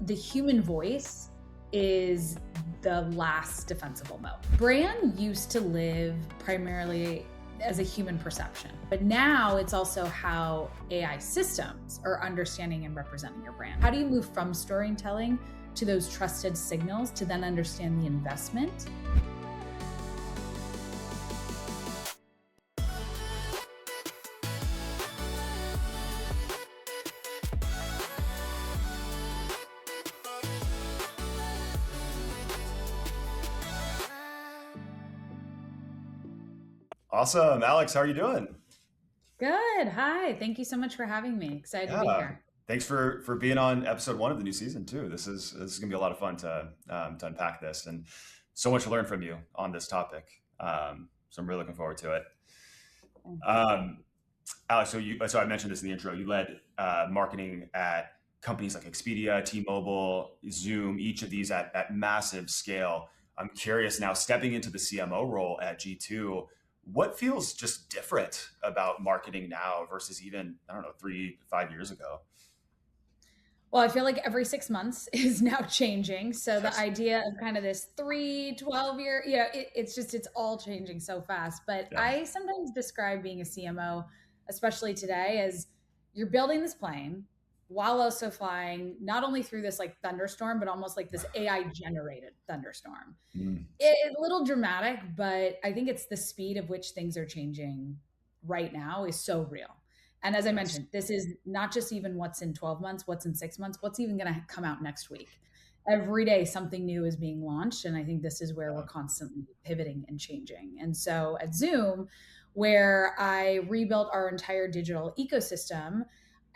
the human voice is the last defensible moat. Brand used to live primarily as a human perception, but now it's also how AI systems are understanding and representing your brand. How do you move from storytelling to those trusted signals to then understand the investment? Awesome. Alex, how are you doing? Good. Hi. Thank you so much for having me. Excited to be Yeah. here. Thanks for being on episode one of the new season too. This is gonna be a lot of fun to unpack this and so much to learn from you on this topic. So I'm really looking forward to it. Um, Alex, so I mentioned this in the intro. You led marketing at companies like Expedia, T-Mobile, Zoom, each of these at massive scale. I'm curious now, stepping into the CMO role at G2, what feels just different about marketing now versus even, I don't know, 3 to 5 years ago? Well, I feel like every 6 months is now changing. So the Yes. idea of kind of this 3, 12 year, it's all changing so fast. But Yeah. I sometimes describe being a CMO, especially today, as you're building this plane while also flying not only through this like thunderstorm, but almost like this AI generated thunderstorm. Mm, It's a little dramatic, but I think it's the speed of which things are changing right now is so real. And as I yes. mentioned, this is not just even what's in 12 months, what's in 6 months, what's even going to come out next week. Every day, something new is being launched. And I think this is where we're Yeah. constantly pivoting and changing. And so at Zoom, where I rebuilt our entire digital ecosystem,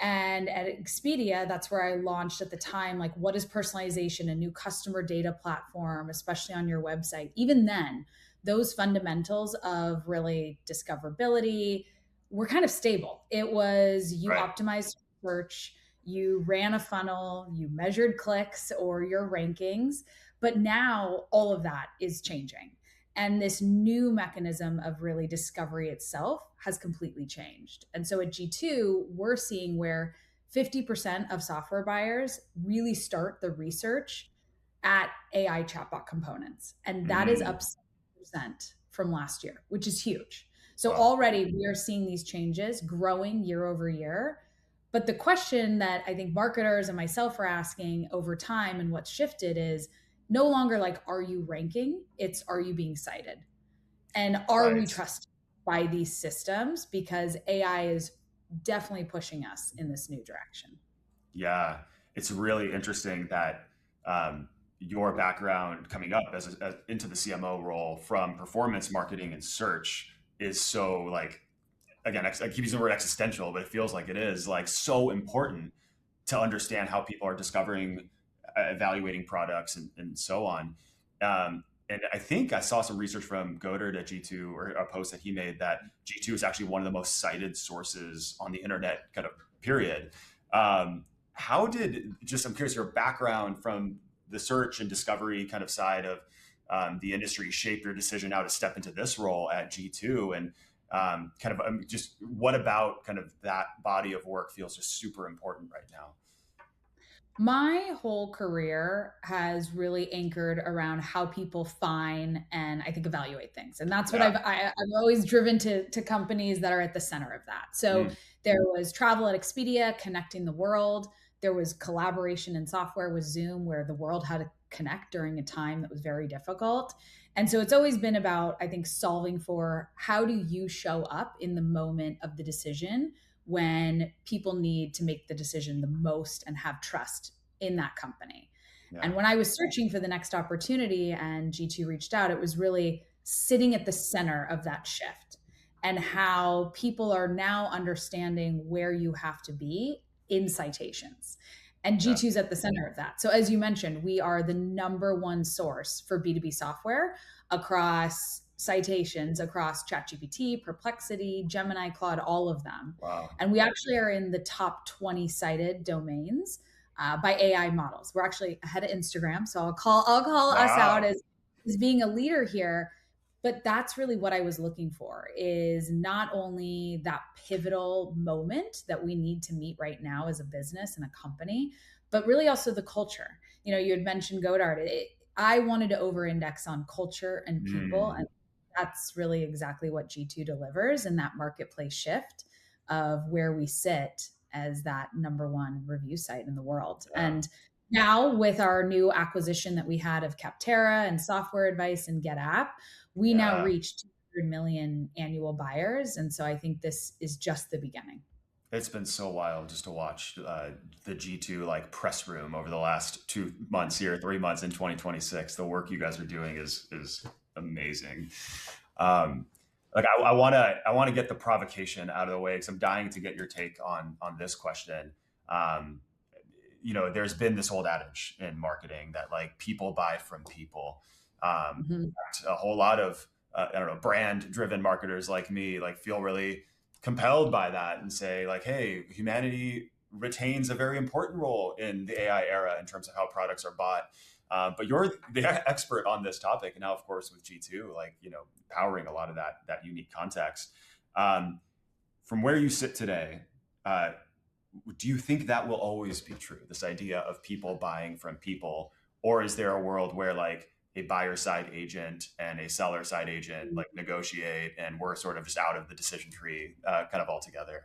and at Expedia, that's where I launched at the time, like, what is personalization, a new customer data platform, especially on your website. Even then, those fundamentals of really discoverability were kind of stable. It was you Right. optimized search, you ran a funnel, you measured clicks or your rankings. But now all of that is changing. And this new mechanism of really discovery itself has completely changed. And so at G2, we're seeing where 50% of software buyers really start the research at AI chatbot components. And that is Mm, up 7% from last year, which is huge. So wow. already we are seeing these changes growing year over year. But the question that I think marketers and myself are asking over time and what's shifted is no longer like, are you ranking? It's, are you being cited? And are we Right. trusted by these systems? Because AI is definitely pushing us in this new direction. Yeah, it's really interesting that um, your background coming up as into the CMO role from performance marketing and search is so like, again, I keep using the word existential, but it feels like it is like so important to understand how people are discovering, evaluating products, and so on. And I think I saw some research from Godard at G2 or a post that he made that G2 is actually one of the most cited sources on the internet, kind of period. How did, just I'm curious, your background from the search and discovery kind of side of the industry shape your decision now to step into this role at G2? And just what about kind of that body of work feels just super important right now? My whole career has really anchored around how people find and I think evaluate things. And that's what Yeah. I've always driven to companies that are at the center of that. So Mm, there was travel at Expedia, connecting the world. There was collaboration in software with Zoom, where the world had to connect during a time that was very difficult. And so it's always been about, I think, solving for how do you show up in the moment of the decision when people need to make the decision the most and have trust in that company. yeah. And when I was searching for the next opportunity and G2 reached out, it was really sitting at the center of that shift and how people are now understanding where you have to be in citations. And Yeah. G2 is at the center of that. So, as you mentioned, we are the number one source for B2B software across citations, across ChatGPT, Perplexity, Gemini, Claude, all of them. Wow. And we actually are in the top 20 cited domains by AI models. We're actually ahead of Instagram, so I'll call us out Wow. as being a leader here. But that's really what I was looking for, is not only that pivotal moment that we need to meet right now as a business and a company, but really also the culture. You had mentioned Godard. I wanted to over index on culture and people. Mm, And that's really exactly what G2 delivers in that marketplace shift of where we sit as that number one review site in the world. yeah. And now with our new acquisition that we had of Capterra and Software Advice and GetApp, we now Yeah. reach 200 million annual buyers. And so I think this is just the beginning. It's been so wild just to watch the G2 like press room over the last 2 months here, 3 months in 2026. The work you guys are doing is amazing. Um, like I want to get the provocation out of the way because I'm dying to get your take on this question. Um, there's been this old adage in marketing that like people buy from people. Mhm. A whole lot of I don't know, brand driven marketers like me like feel really compelled by that and say like, hey, humanity retains a very important role in the AI era in terms of how products are bought. But you're the expert on this topic, and now, of course, with G2, like powering a lot of that unique context. Um, from where you sit today, uh, do you think that will always be true? This idea of people buying from people, or is there a world where like a buyer side agent and a seller side agent like negotiate, and we're sort of just out of the decision tree, kind of altogether?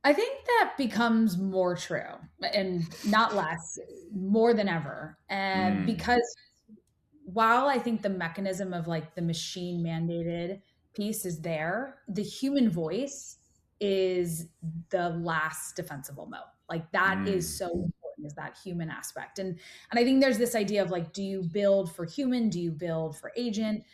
I think that becomes more true and not less, more than ever. And Mm, because while I think the mechanism of like the machine mandated piece is there, the human voice is the last defensible moat. Like that is mm, so important, is that human aspect. And I think there's this idea of like, do you build for human? Do you build for agent?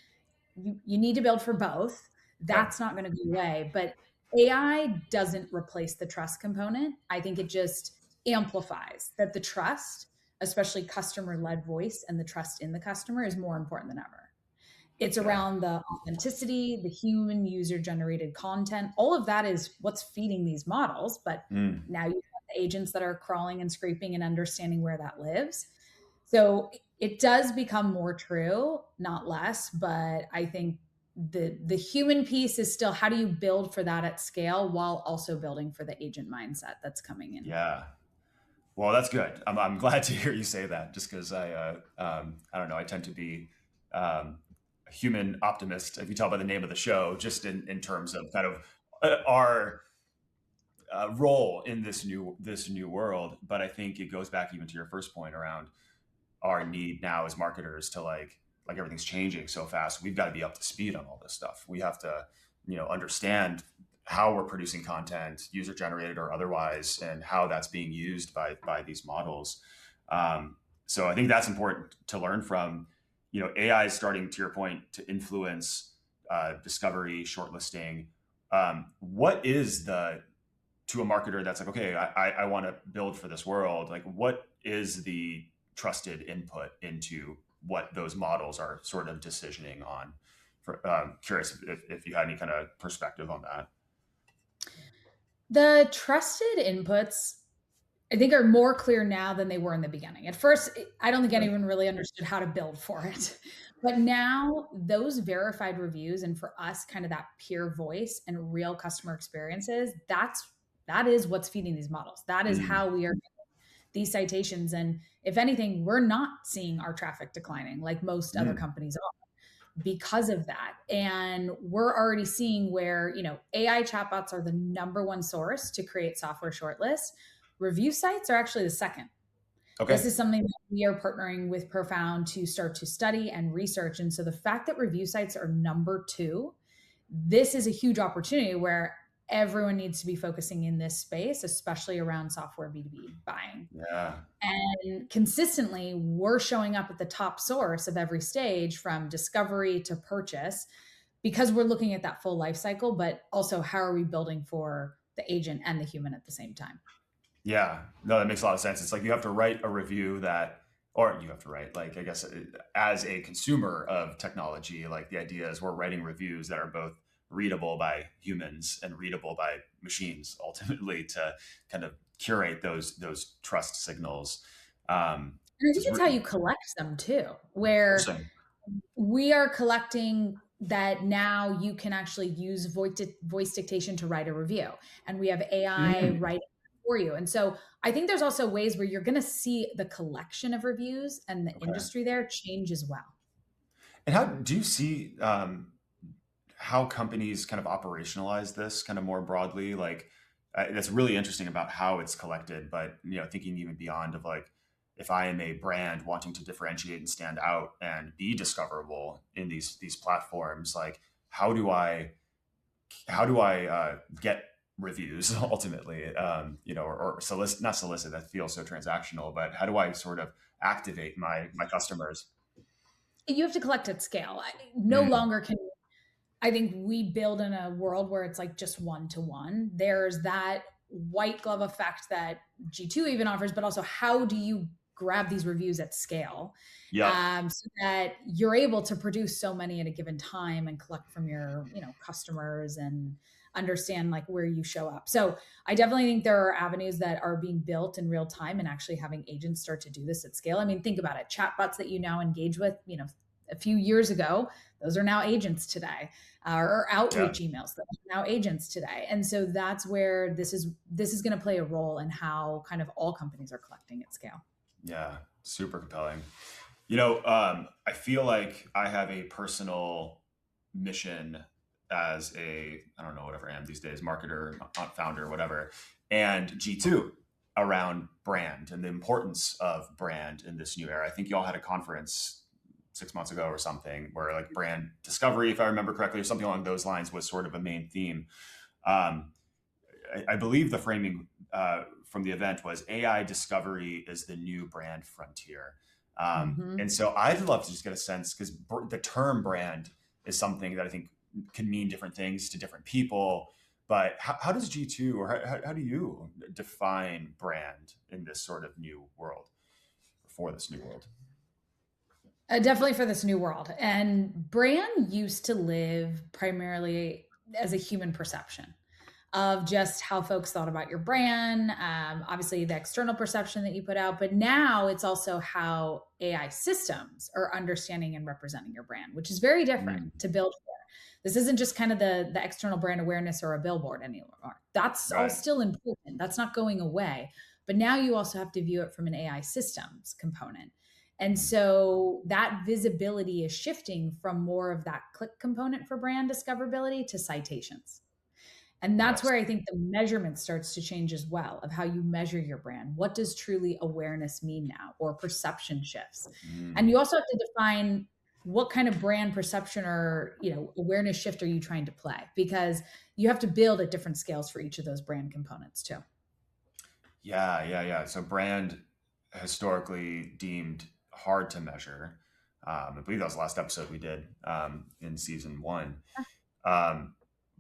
You need to build for both. yeah, That's not going to go away. But AI doesn't replace the trust component. I think it just amplifies that the trust, especially customer led voice and the trust in the customer, is more important than ever. It's yeah, around the authenticity, the human user generated content. All of that is what's feeding these models. But mm, now you have the agents that are crawling and scraping and understanding where that lives. So it does become more true, not less, but I think the human piece is still how do you build for that at scale while also building for the agent mindset that's coming in. yeah. Well, that's good. I'm glad to hear you say that, just because I don't know, I tend to be a human optimist, if you tell by the name of the show, just in terms of kind of our role in this new world. But I think it goes back even to your first point around our need now as marketers to like everything's changing so fast. We've got to be up to speed on all this stuff. We have to understand how we're producing content, user generated or otherwise, and how that's being used by these models. So I think that's important to learn from. AI is starting, to your point, to influence discovery, shortlisting. What is the to a marketer that's like, okay, I want to build for this world. Like, what is the trusted input into what those models are sort of decisioning on? Curious if you had any kind of perspective on that. The trusted inputs, I think, are more clear now than they were in the beginning. At first, I don't think Okay. anyone really understood how to build for it. But now, those verified reviews, and for us, kind of that peer voice and real customer experiences, that is what's feeding these models. That is Mm, how we are these citations. And if anything, we're not seeing our traffic declining like most other mm, companies because of that. And we're already seeing where, AI chatbots are the number one source to create software shortlists. Review sites are actually the second. This okay. is something that we are partnering with Profound to start to study and research. And so the fact that review sites are number two, this is a huge opportunity where everyone needs to be focusing in this space, especially around software B2B buying. Yeah. And consistently, we're showing up at the top source of every stage from discovery to purchase because we're looking at that full life cycle, but also how are we building for the agent and the human at the same time? Yeah. No, that makes a lot of sense. It's like you have to write a review that, or you have to write, like, I guess, as a consumer of technology, like the idea is we're writing reviews that are both readable by humans and readable by machines, ultimately, to kind of curate those trust signals. And I Just think it's how you collect them too, where interesting. we are collecting that now you can actually use voice dictation to write a review. And we have AI Mm, writing for you. And so I think there's also ways where you're going to see the collection of reviews and the Okay. industry there change as well. And how do you see how companies kind of operationalize this kind of more broadly? Like, that's really interesting about how it's collected, but thinking even beyond of like, if I am a brand wanting to differentiate and stand out and be discoverable in these platforms, like how do I get reviews ultimately? Or solicit, not solicit, that feels so transactional, but how do I sort of activate my customers? You have to collect at scale. No Mm, longer can I think we build in a world where it's like just one to one. There's that white glove effect that G2 even offers, but also how do you grab these reviews at scale, yep. so that you're able to produce so many at a given time and collect from your customers and understand like where you show up. So I definitely think there are avenues that are being built in real time and actually having agents start to do this at scale. I mean, think about it. Chatbots that you now engage with, a few years ago, those are now agents today, or Yeah. outreach emails that are now agents today. And so that's where this is going to play a role in how kind of all companies are collecting at scale. Yeah. Super compelling. I feel like I have a personal mission as I don't know, whatever I am these days, marketer, founder, whatever, and G2 around brand and the importance of brand in this new era. I think y'all had a conference 6 months ago or something where like brand discovery, if I remember correctly, or something along those lines was sort of a main theme. Um, I believe the framing from the event was AI discovery is the new brand frontier. Mm-hmm. And so I'd love to just get a sense because the term brand is something that I think can mean different things to different people. But how does G2 or how do you define brand in this sort of new world, for this new world? Definitely for this new world. And brand used to live primarily as a human perception of just how folks thought about your brand, obviously the external perception that you put out, but now it's also how AI systems are understanding and representing your brand, which is very different Mm, to build for. This isn't just kind of the external brand awareness or a billboard anymore. That's all right. still important. That's not going away. But now you also have to view it from an AI systems component. And Mm, so that visibility is shifting from more of that click component for brand discoverability to citations. And that's yes. where I think the measurement starts to change as well of how you measure your brand. What does truly awareness mean now, or perception shifts? And Mm. you also have to define what kind of brand perception or awareness shift are you trying to play, because you have to build at different scales for each of those brand components too. Yeah, yeah, yeah. So brand historically deemed hard to measure. I believe that was the last episode we did in season one. Um,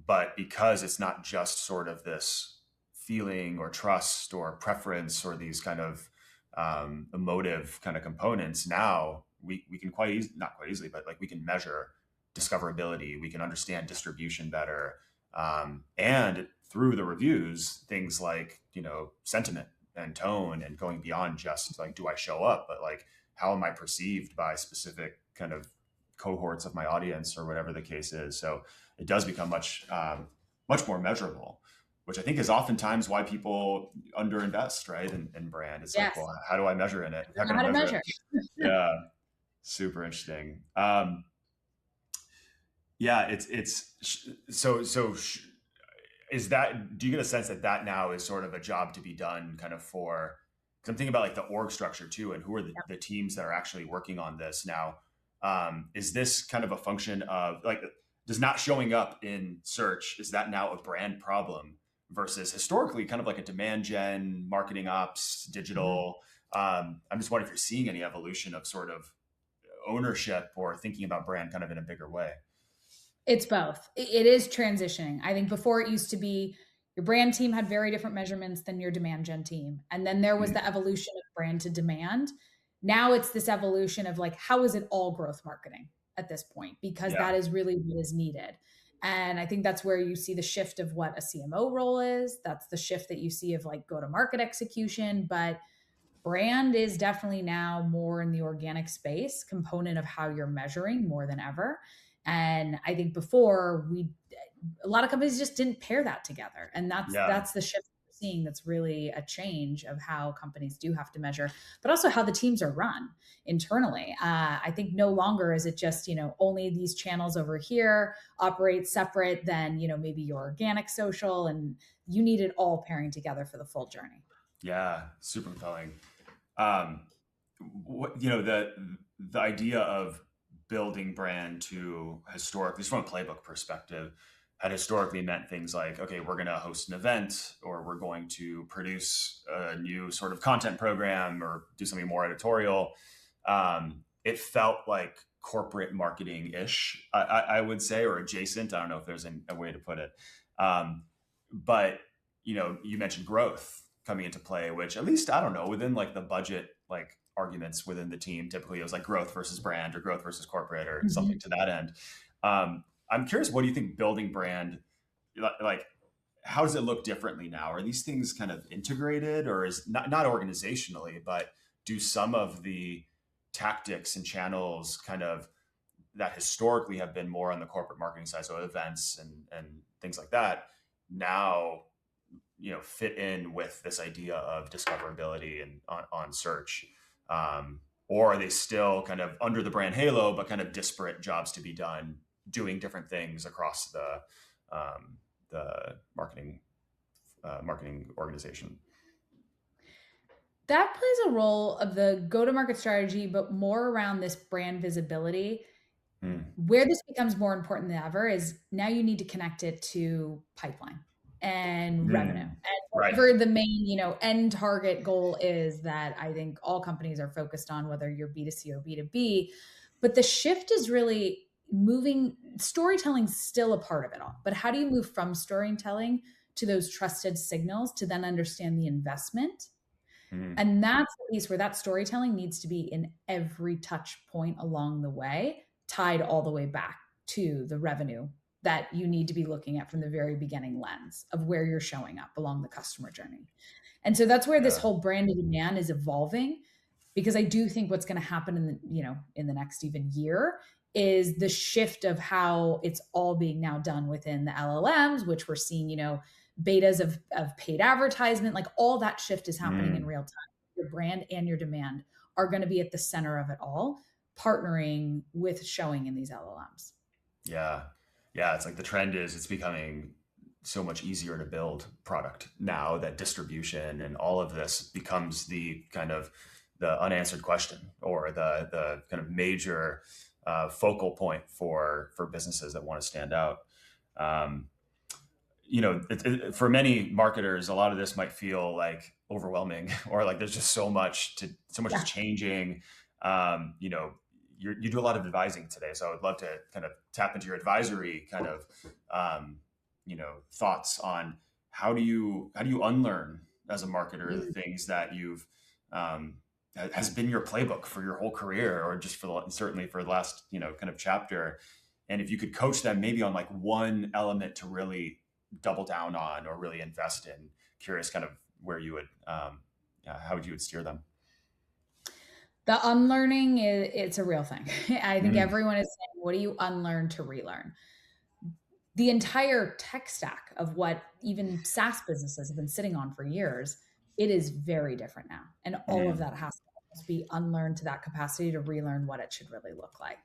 but because it's not just sort of this feeling or trust or preference or these kind of emotive kind of components, now we can not quite easily, but like we can measure discoverability, we can understand distribution better, and through the reviews, things like sentiment and tone and going beyond just like do I show up, but like how am I perceived by specific kind of cohorts of my audience or whatever the case is. So it does become much more measurable, which I think is oftentimes why people underinvest, right? In brand. It's like, Yes. well, how do I measure in it? I How don't know can I how to measure it? measure. Yeah, super interesting. Yeah, is that, do you get a sense that that now is sort of a job to be done kind of for, because I'm thinking about like the org structure too, and who are the teams that are actually working on this now? Is this kind of a function of like, does not showing up in search, is that now a brand problem versus historically kind of like a demand gen, marketing ops, Mhm. digital? I'm just wondering if you're seeing any evolution of sort of ownership or thinking about brand kind of in a bigger way. It's both. It is transitioning. I think before it used to be your brand team had very different measurements than your demand gen team. And then there was Mm, the evolution of brand to demand. Now it's this evolution of like, how is it all growth marketing at this point? Because yeah. that is really what is needed. And I think that's where you see the shift of what a CMO role is. That's the shift that you see of like go to market execution. But brand is definitely now more in the organic space component of how you're measuring more than ever. And I think before a lot of companies just didn't pair that together. And that's Yeah. that's the shift seeing that's really a change of how companies do have to measure, but also how the teams are run internally. I think no longer is it just, only these channels over here operate separate than, maybe your organic social, and you need it all pairing together for the full journey. Yeah, super compelling. Um, the idea of building brand to historically, just from a playbook perspective, had historically meant things like, okay, we're going to host an event, or we're going to produce a new sort of content program, or do something more editorial. It felt like corporate marketing ish, I would say, or adjacent. I don't know if there's a way to put it. But you mentioned growth coming into play, which, at least, I don't know, within like the budget, like arguments within the team, typically it was like growth versus brand, or growth versus corporate, or something Mhm. to that end. I'm curious, what do you think building brand, like, how does it look differently now? Are these things kind of integrated, or is not organizationally, but do some of the tactics and channels kind of that historically have been more on the corporate marketing side, so events and things like that, now fit in with this idea of discoverability and on search, or are they still kind of under the brand halo, but kind of disparate jobs to be done, doing different things across the marketing organization? That plays a role of the go-to-market strategy, but more around this brand visibility. Mm. Where this becomes more important than ever is now you need to connect it to pipeline and revenue, Mm. and Right. whatever the main, end target goal is that I think all companies are focused on, whether you're B2C or B2B. But the shift is really moving. Storytelling's still a part of it all, but how do you move from storytelling to those trusted signals to then understand the investment? Mm. And that's the piece where that storytelling needs to be in every touch point along the way, tied all the way back to the revenue that you need to be looking at from the very beginning lens of where you're showing up along the customer journey. And so that's where this Yeah. whole brand of demand is evolving, because I do think what's going to happen in the next even year is the shift of how it's all being now done within the LLMs, which we're seeing, betas of paid advertisement, like all that shift is happening in Mm. real time. Your brand and your demand are going to be at the center of it all, partnering with showing in these LLMs. Yeah. Yeah. It's like the trend is it's becoming so much easier to build product now, that distribution and all of this becomes the kind of the unanswered question, or the kind of major focal point for businesses that want to stand out. Um, for many marketers, a lot of this might feel like overwhelming, or like there's just so much is Yeah. changing. You do a lot of advising today, so I would love to kind of tap into your advisory kind of, thoughts on how do you unlearn as a marketer the Mm. things that you've um, has been your playbook for your whole career, or just certainly for the last kind of chapter. And if you could coach them maybe on like one element to really double down on, or really invest in, curious kind of where you would, how would you would steer them? The unlearning is, it's a real thing. I think Mm. everyone is saying, what do you unlearn to relearn? The entire tech stack of what even SaaS businesses have been sitting on for years, it is very different now. And all of Mm. that has to be unlearned to that capacity to relearn what it should really look like.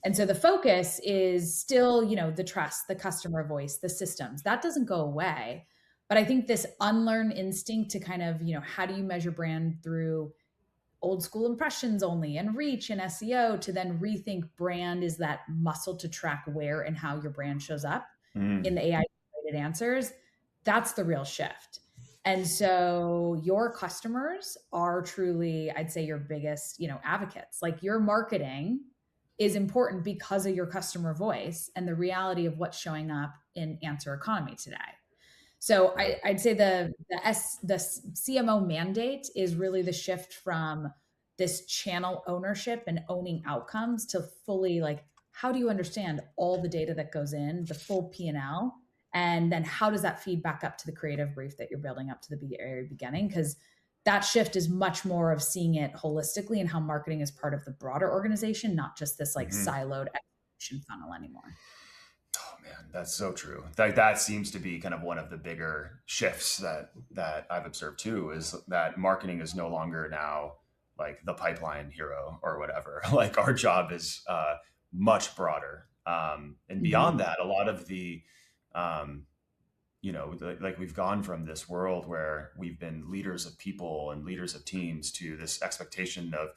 And so the focus is still, the trust, the customer voice, the systems. That doesn't go away. But I think this unlearn instinct to kind of, how do you measure brand through old school impressions only and reach and SEO, to then rethink brand is that muscle to track where and how your brand shows up in Mm. the AI generated answers. That's the real shift. And so your customers are truly, I'd say, your biggest, advocates. Like, your marketing is important because of your customer voice and the reality of what's showing up in answer economy today. So Yeah. I'd say the CMO mandate is really the shift from this channel ownership and owning outcomes to fully, like, how do you understand all the data that goes in, the full P&L, and then how does that feed back up to the creative brief that you're building up to the very beginning? Because that shift is much more of seeing it holistically and how marketing is part of the broader organization, not just this like Mhm. siloed execution funnel anymore. Oh man, that's so true. That seems to be kind of one of the bigger shifts that I've observed too, is that marketing is no longer now like the pipeline hero or whatever. Like our job is much broader. And beyond Mhm. that, a lot of the um, like we've gone from this world where we've been leaders of people and leaders of teams to this expectation of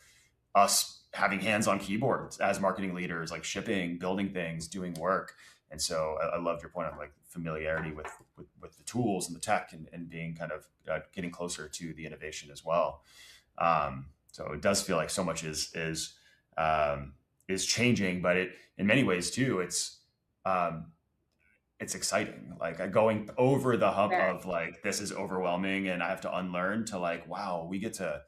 us having hands on keyboards as marketing leaders, like shipping, building things, doing work. And so I loved your point on like familiarity with the tools and the tech, and being kind of getting closer to the innovation as well. So it does feel like so much is changing, but it in many ways too, um, it's exciting. Like going over the hump Very. of like this is overwhelming and I have to unlearn, to like, wow, we get to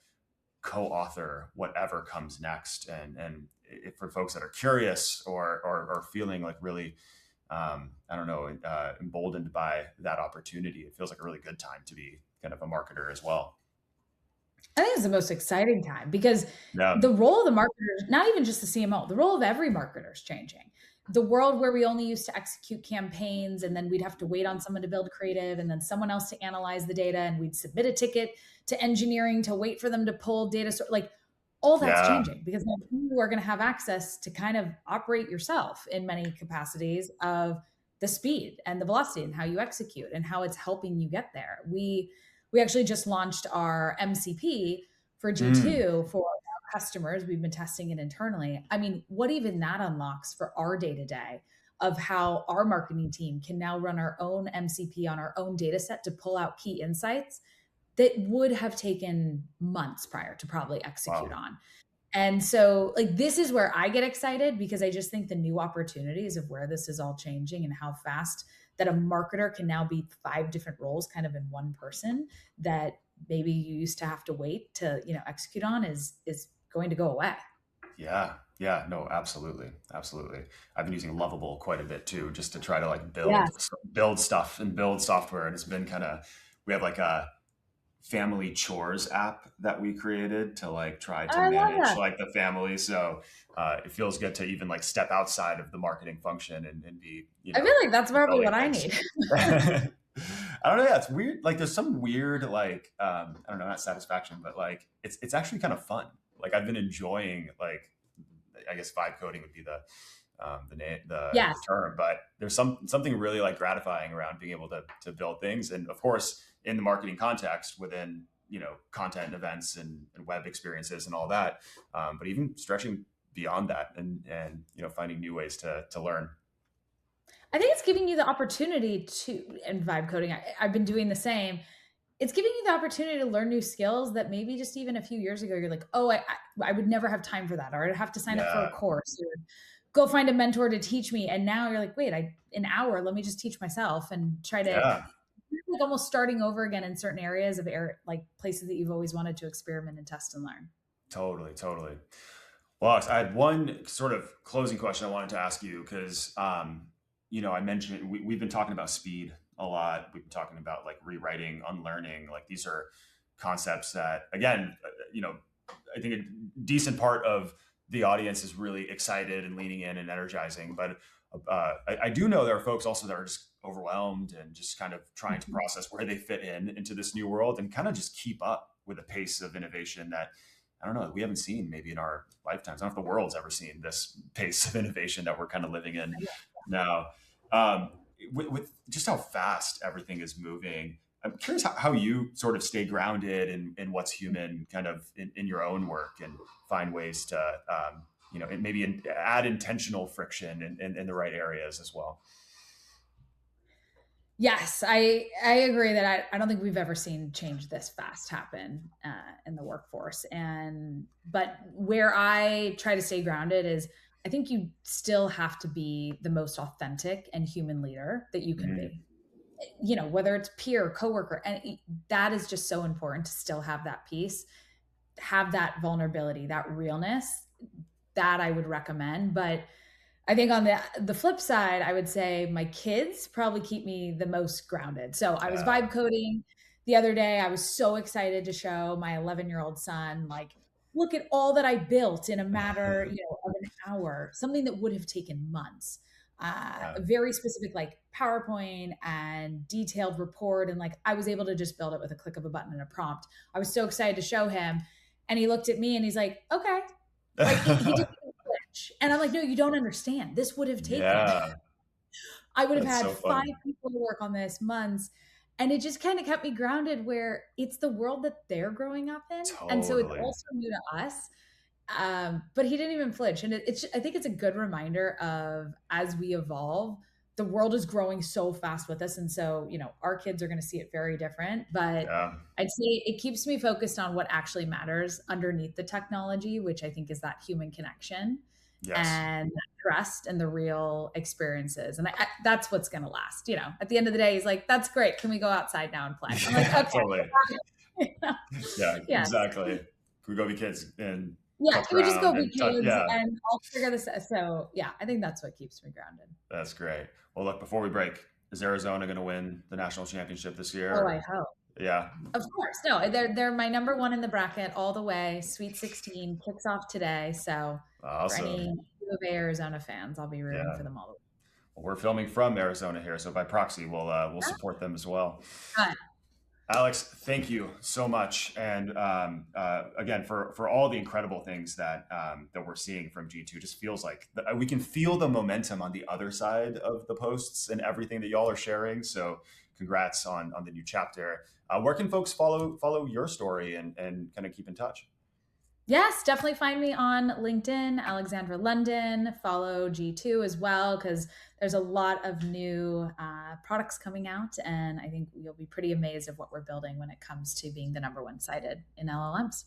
co-author whatever comes next. And if for folks that are curious or feeling like really I don't know, emboldened by that opportunity, it feels like a really good time to be kind of a marketer as well. I think it's the most exciting time because Yeah. the role of the marketer, not even just the CMO, the role of every marketer is changing. The world where we only used to execute campaigns and then we'd have to wait on someone to build creative and then someone else to analyze the data and we'd submit a ticket to engineering to wait for them to pull data. Like all that's Yeah. changing because now you are going to have access to kind of operate yourself in many capacities of the speed and the velocity and how you execute and how it's helping you get there. We actually just launched our MCP for Mm. G2 for our customers. We've been testing it internally. I mean, what even that unlocks for our day to day of how our marketing team can now run our own MCP on our own data set to pull out key insights that would have taken months prior to probably execute Wow. on. And so, like, this is where I get excited because I just think the new opportunities of where this is all changing and how fast that a marketer can now be five different roles kind of in one person that maybe you used to have to wait to, execute on is going to go away. Yeah. Yeah. No, absolutely. Absolutely. I've been using Lovable quite a bit too, just to try to like Yes. build stuff and build software. And it's been kind of, we have like a family chores app that we created to like try to I love manage that. like the family. So it feels good to even like step outside of the marketing function, and be, I feel like that's probably building what I things. need. I don't know. Yeah, it's weird. Like there's some weird like I don't know, not satisfaction, but like it's actually kind of fun. Like I've been enjoying like, I guess vibe coding would be the name, Yes. the term, but there's something really like gratifying around being able to build things, and of course in the marketing context within content and events and web experiences and all that, but even stretching beyond that, and finding new ways to learn. I think it's giving you the opportunity to, and vibe coding, I've been doing the same. It's giving you the opportunity to learn new skills that maybe just even a few years ago, you're like, oh, I would never have time for that, or I'd have to sign up for a Yeah, course or go find a mentor to teach me. And now you're like, wait, an hour, let me just teach myself and try to yeah, like almost starting over again in certain areas of like places that you've always wanted to experiment and test and learn. totally, totally. Well, Alex, I had one sort of closing question I wanted to ask you, because, I mentioned we've been talking about speed a lot. We've been talking about like rewriting, unlearning. Like these are concepts that, again, I think a decent part of the audience is really excited and leaning in and energizing. But I do know there are folks also that are just overwhelmed and just kind of trying to Mhm. process where they fit into this new world and kind of just keep up with the pace of innovation that, I don't know, we haven't seen maybe in our lifetimes. I don't know if the world's ever seen this pace of innovation that we're kind of living in now. With just how fast everything is moving, I'm curious how you sort of stay grounded in what's human, kind of in your own work, and find ways to, and maybe add intentional friction in the right areas as well. Yes, I agree that I don't think we've ever seen change this fast happen in the workforce. And but where I try to stay grounded is I think you still have to be the most authentic and human leader that you can Mm, be. Whether it's peer, coworker, and that is just so important to still have that piece, have that vulnerability, that realness. That I would recommend, but I think on the flip side, I would say my kids probably keep me the most grounded. So I was yeah. vibe coding the other day. I was so excited to show my 11-year-old son, like, look at all that I built in a matter, of an hour, something that would have taken months. Yeah. very specific, like PowerPoint and detailed report. And like, I was able to just build it with a click of a button and a prompt. I was so excited to show him. And he looked at me and he's like, okay. Like he didn't even flinch. And I'm like, no, you don't understand. This would have taken, Yeah. I would have That's had so five funny. people to work on this, months. And it just kind of kept me grounded where it's the world that they're growing up in. And so it's Totally. also new to us. But he didn't even flinch. And I think it's a good reminder of, as we evolve, the world is growing so fast with us. And so, our kids are going to see it very different. But Yeah. I'd say it keeps me focused on what actually matters underneath the technology, which I think is that human connection Yes. and that trust and the real experiences. And that's what's going to last. At the end of the day, he's like, that's great. Can we go outside now and play? I'm like, Yeah, totally. okay. Yeah, Yeah. exactly. Can we go be kids and Yeah, click can we just go around be and touch? kids Yeah, and I'll figure this out. So yeah, I think that's what keeps me grounded. that's great. Well, look, before we break, is Arizona going to win the national championship this year? Oh, I Or, hope. yeah, Of course. No, they're my number one in the bracket all the way. Sweet 16 kicks off today. So for any awesome. U of A Arizona fans, I'll be rooting Yeah. for them all the way. Well, we're filming from Arizona here, so by proxy, we'll support them as well. Good. Alex, thank you so much, and again for all the incredible things that we're seeing from G2. Just feels like we can feel the momentum on the other side of the posts and everything that y'all are sharing. So, congrats on the new chapter. Where can folks follow your story and kind of keep in touch? Yes, definitely find me on LinkedIn, Alexandra London. Follow G2 as well, because there's a lot of new products coming out. And I think you'll be pretty amazed of what we're building when it comes to being the number one cited in LLMs.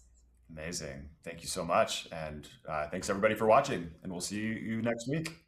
Amazing. Thank you so much, and thanks everybody for watching. And we'll see you next week.